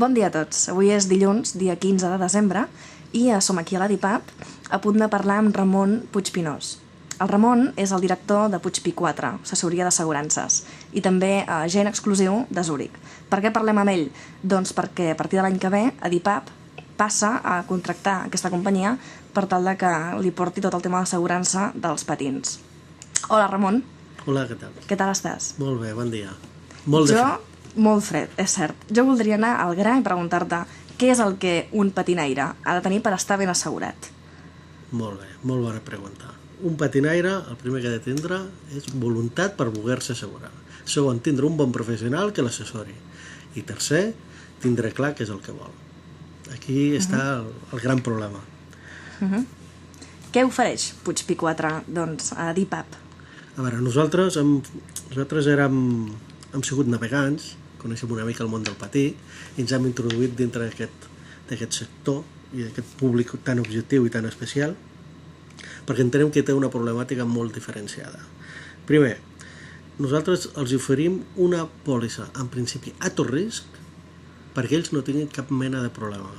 Bon dia a tots. Avui és dilluns, dia 15 de desembre, i som aquí a l'Adipap a punt de parlar amb Ramon Puigpinós. El Ramon és el director de Puigpi 4, assessoria d'assegurances, i també agent exclusiu de Zúrich. Per què parlem amb ell? Doncs perquè a partir de l'any que ve, Adipap passa a contractar aquesta companyia per tal de que li porti tot el tema d'assegurança dels patins. Hola, Ramon. Hola, què tal? Què tal estàs? Molt bé, bon dia. Molt de fred. Molt fred, és cert. Jo voldria anar al gra i preguntar-te què és el que un patinaire ha de tenir per estar ben assegurat. Molt bé, molt bona pregunta. Un patinaire, el primer que ha de tindre és voluntat per voler-se assegurar. Segon, tindre un bon professional que l'assessori. I tercer, tindre clar què és el que vol. Aquí està el gran problema. Què ofereix Puigpi 4, doncs, a Adipap? A veure, nosaltres hem sigut navegants, coneixem una mica el món del patí i ens hem introduït dintre d'aquest sector i d'aquest públic tan objectiu i tan especial perquè entenem que té una problemàtica molt diferenciada. Primer, nosaltres els oferim una pòlissa, en principi, a tot risc perquè ells no tinguin cap mena de problema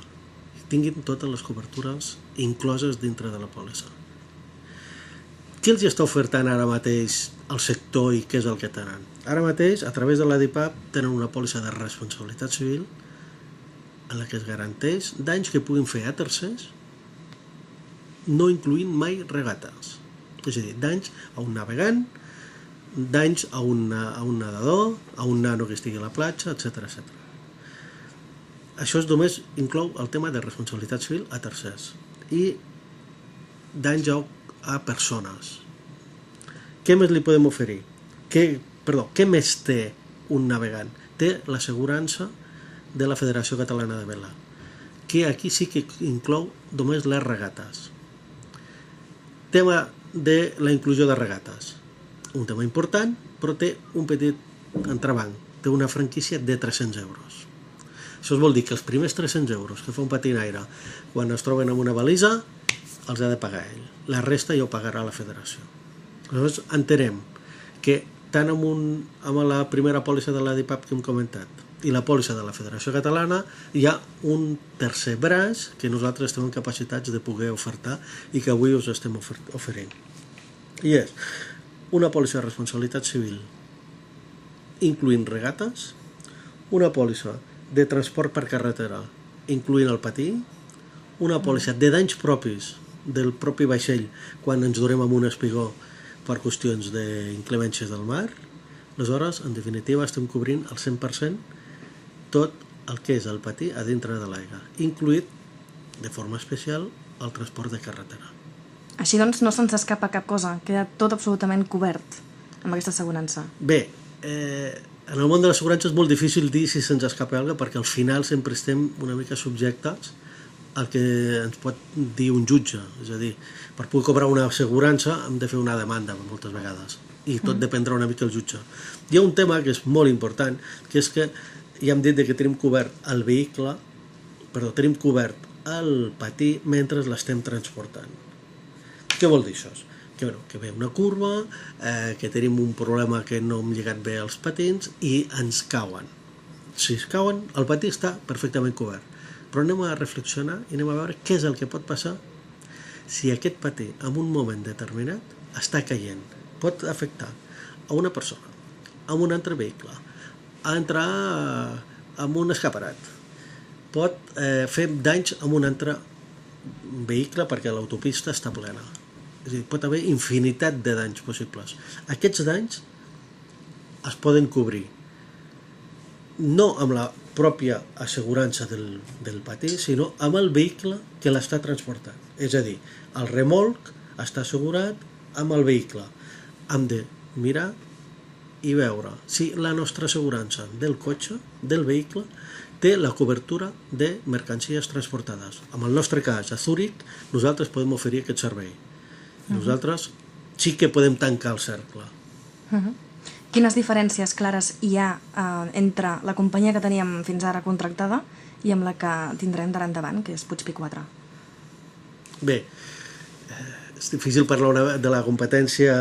i tinguin totes les cobertures incloses dintre de la pòlissa. Què els està ofertant ara mateix el sector i què és el que tenen? Ara mateix, a través de l'Adipap, tenen una pòlissa de responsabilitat civil en la que es garanteix danys que puguin fer a tercers no incloent mai regates. És a dir, danys a un navegant, danys a un nedador, a un nano que estigui a la platja, etc. Això només inclou el tema de responsabilitat civil a tercers i danys a persones. Què més li podem oferir? Què més té un navegant? Té l'assegurança de la Federació Catalana de Vela, que aquí sí que inclou només les regates. Tema de la inclusió de regates. Un tema important, però té un petit entrebanc. Té una franquícia de 300 euros. Això vol dir que els primers 300 euros que fa un patinaire quan es troben amb una balisa els ha de pagar ell. La resta ja ho pagarà la federació. Llavors entenem que tant amb la primera pòlissa de l'Adipap que hem comentat i la pòlissa de la Federació Catalana hi ha un tercer braç que nosaltres estem capacitats de poder ofertar i que avui us estem oferint. I és una pòlissa de responsabilitat civil incloent regates, una pòlissa de transport per carretera incloent el patí, una pòlissa de danys propis del propi vaixell quan ens durem amb un espigó per qüestions d'inclemències del mar. Aleshores, en definitiva, estem cobrint el 100% tot el que és el patí a dintre de l'aigua, incluït de forma especial el transport de carretera. Així doncs no se'ns escapa cap cosa, queda tot absolutament cobert amb aquesta assegurança. Bé, en el món de l'assegurança és molt difícil dir si se'ns escapa alguna cosa perquè al final sempre estem una mica subjectes el que ens pot dir un jutge, és a dir, per poder cobrar una assegurança hem de fer una demanda moltes vegades i tot dependrà una mica del jutge. Hi ha un tema que és molt important, que és que ja hem dit que tenim cobert el vehicle, tenim cobert el patí mentre l'estem transportant. Què vol dir això? Que ve una curva, que tenim un problema que no hem lligat bé els patins i ens cauen. Si es cauen, el patí està perfectament cobert. Però anem a reflexionar i anem a veure què és el que pot passar si aquest patí en un moment determinat està caient. Pot afectar a una persona, a un altre vehicle, a entrar en un escaparat, pot fer danys a un altre vehicle perquè l'autopista està plena. És a dir, pot haver infinitat de danys possibles. Aquests danys es poden cobrir no amb la pròpia assegurança del patí, sinó amb el vehicle que l'està transportant. És a dir, el remolc està assegurat amb el vehicle. Hem de mirar i veure si la nostra assegurança del cotxe, del vehicle, té la cobertura de mercancies transportades. En el nostre cas, a Zúrich, nosaltres podem oferir aquest servei. Nosaltres sí que podem tancar el cercle. Quines diferències clares hi ha entre la companyia que teníem fins ara contractada i amb la que tindrem d'ara endavant, que és Puigpi 4? Bé, és difícil parlar de la competència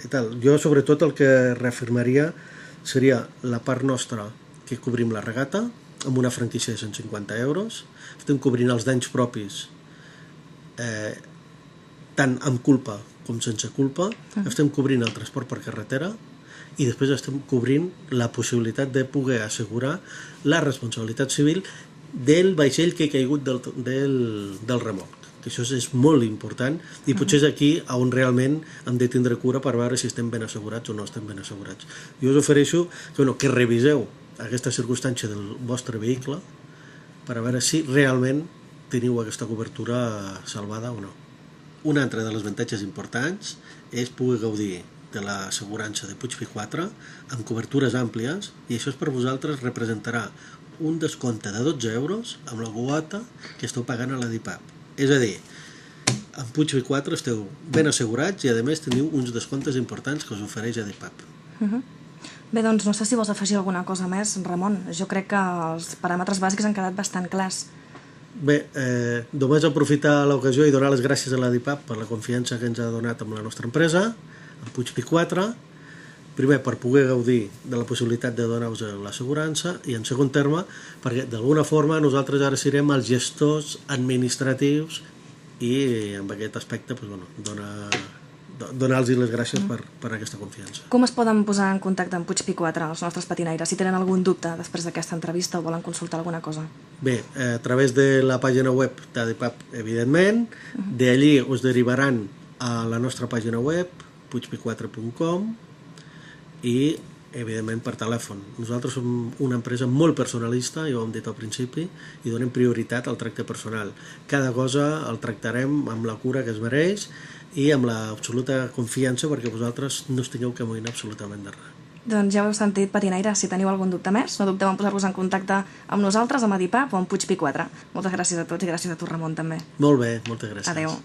i tal. Jo, sobretot, el que reafirmaria seria la part nostra, que cobrim la regata, amb una franquícia de 150 euros, estem cobrint els danys propis tant amb culpa com sense culpa, estem cobrint el transport per carretera i després estem cobrint la possibilitat de poder assegurar la responsabilitat civil del vaixell que ha caigut del remolc. Que això és molt important i potser és aquí on realment hem de tindre cura per veure si estem ben assegurats o no estem ben assegurats. Jo us ofereixo que reviseu aquesta circumstància del vostre vehicle per a veure si realment teniu aquesta cobertura salvada o no. Un altre dels avantatges importants és poder gaudir de l'assegurança de Puig P4 amb cobertures àmplies i això per vosaltres representarà un descompte de 12 euros amb la quota que esteu pagant a la DIPAP. És a dir, amb Puig P4 esteu ben assegurats i a més teniu uns descomptes importants que us ofereix a DIPAP. Bé, doncs no sé si vols afegir alguna cosa més, Ramon. Jo crec que els paràmetres bàsics han quedat bastant clars. Bé, només aprofitar l'ocasió i donar les gràcies a la DIPAP per la confiança que ens ha donat amb la nostra empresa, amb Puig P4, primer per poder gaudir de la possibilitat de donar-vos l'assegurança i en segon terme perquè d'alguna forma nosaltres ara serem els gestors administratius i en aquest aspecte donar-los les gràcies per aquesta confiança. Com es poden posar en contacte amb Puig P4 els nostres patinaires si tenen algun dubte després d'aquesta entrevista o volen consultar alguna cosa? Bé, a través de la pàgina web de DIPAP, evidentment, d'allí us derivaran a la nostra pàgina web puigp4.com i evidentment per telèfon. Nosaltres som una empresa molt personalista, ja ho hem dit al principi, i donem prioritat al tracte personal. Cada cosa el tractarem amb la cura que es mereix i amb l'absoluta confiança perquè vosaltres no us tingueu que amoïnar absolutament de res. Doncs ja ho heu sentit, patinaires, si teniu algun dubte més, no dubteu en posar-vos en contacte amb nosaltres, amb Adipap o amb Puig P4. Moltes gràcies a tots i gràcies a tu, Ramon, també. Molt bé, moltes gràcies. Adéu.